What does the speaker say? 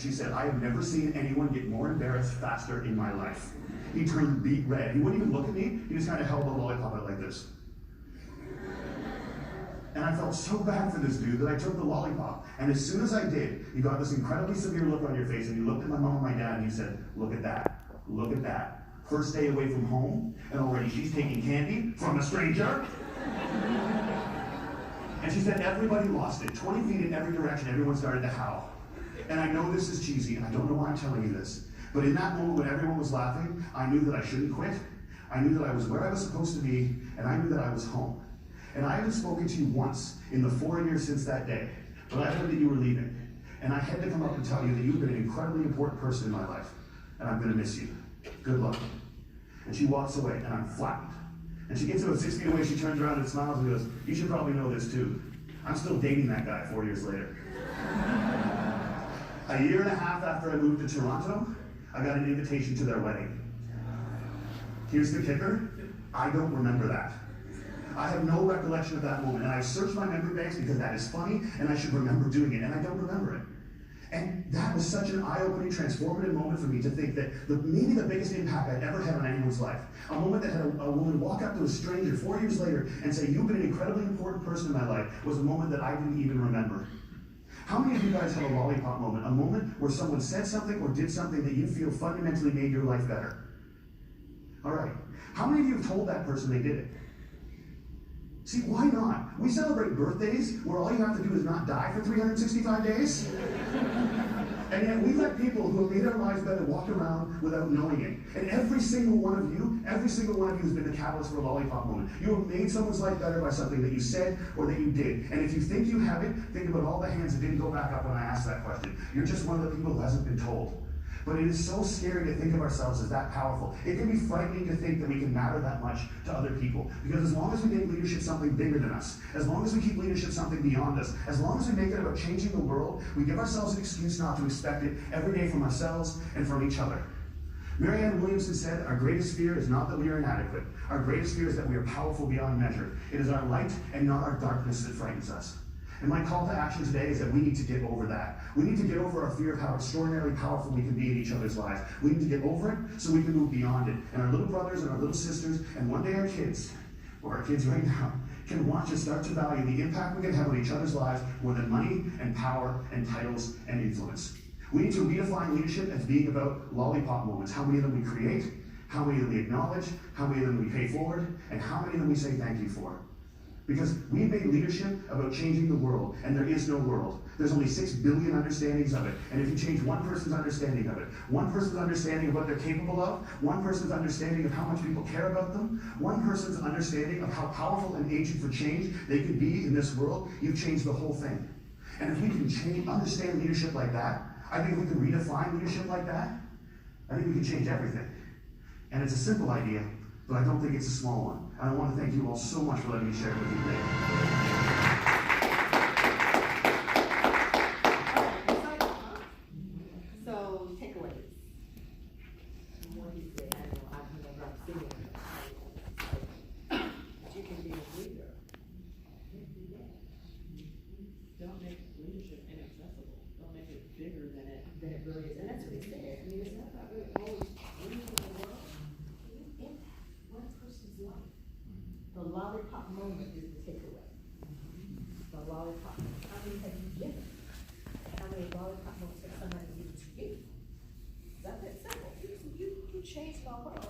She said, I have never seen anyone get more embarrassed faster in my life. He turned beet red. He wouldn't even look at me. He just kind of held the lollipop out like this. And I felt so bad for this dude that I took the lollipop. And as soon as I did, you got this incredibly severe look on your face, and you looked at my mom and my dad, and you said, look at that. Look at that. First day away from home, and already she's taking candy from a stranger. And she said everybody lost it. 20 feet in every direction, everyone started to howl. And I know this is cheesy, and I don't know why I'm telling you this, but in that moment when everyone was laughing, I knew that I shouldn't quit. I knew that I was where I was supposed to be, and I knew that I was home. And I haven't spoken to you once in the 4 years since that day, but I heard that you were leaving. And I had to come up and tell you that you've been an incredibly important person in my life, and I'm gonna miss you. Good luck. And she walks away, and I'm flattened. And she gets about 6 feet away, she turns around and smiles and goes, you should probably know this too. I'm still dating that guy 4 years later. A year and a half after I moved to Toronto, I got an invitation to their wedding. Here's the kicker, I don't remember that. I have no recollection of that moment, and I searched my memory banks because that is funny, and I should remember doing it, and I don't remember it. And that was such an eye-opening, transformative moment for me to think that maybe the biggest impact I'd ever had on anyone's life, a moment that had a woman walk up to a stranger 4 years later and say, you've been an incredibly important person in my life, was a moment that I didn't even remember. How many of you guys have a lollipop moment, a moment where someone said something or did something that you feel fundamentally made your life better? All right. How many of you have told that person they did it? See, why not? We celebrate birthdays where all you have to do is not die for 365 days. And yet we let people who have made our lives better walk around without knowing it. And every single one of you has been the catalyst for a lollipop moment. You have made someone's life better by something that you said or that you did. And if you think you haven't, think about all the hands that didn't go back up when I asked that question. You're just one of the people who hasn't been told. But it is so scary to think of ourselves as that powerful. It can be frightening to think that we can matter that much to other people. Because as long as we make leadership something bigger than us, as long as we keep leadership something beyond us, as long as we make it about changing the world, we give ourselves an excuse not to expect it every day from ourselves and from each other. Marianne Williamson said, our greatest fear is not that we are inadequate. Our greatest fear is that we are powerful beyond measure. It is our light and not our darkness that frightens us. And my call to action today is that we need to get over that. We need to get over our fear of how extraordinarily powerful we can be in each other's lives. We need to get over it so we can move beyond it. And our little brothers and our little sisters, and one day our kids, or our kids right now, can watch us start to value the impact we can have on each other's lives more than money and power and titles and influence. We need to redefine leadership as being about lollipop moments. How many of them we create, how many of them we acknowledge, how many of them we pay forward, and how many of them we say thank you for. Because we made leadership about changing the world, and there is no world. There's only 6 billion understandings of it. And if you change one person's understanding of it, one person's understanding of what they're capable of, one person's understanding of how much people care about them, one person's understanding of how powerful and agent for change they could be in this world, you've changed the whole thing. And if we can understand leadership like that, I think if we can redefine leadership like that, I think we can change everything. And it's a simple idea, but I don't think it's a small one. And I want to thank you all so much for letting me share it with you today. So, takeaways. What he said, I know I've never seen it. But you can be a leader. Don't make leadership inaccessible. Don't make it bigger than it really is. And that's what he said. I mean, it's not about really always leading the world. You impact one person's life. The lollipop moment is the takeaway. The lollipop moment. How many have you given? How many lollipop moments have somebody given to you? That's it simple. You changed my world.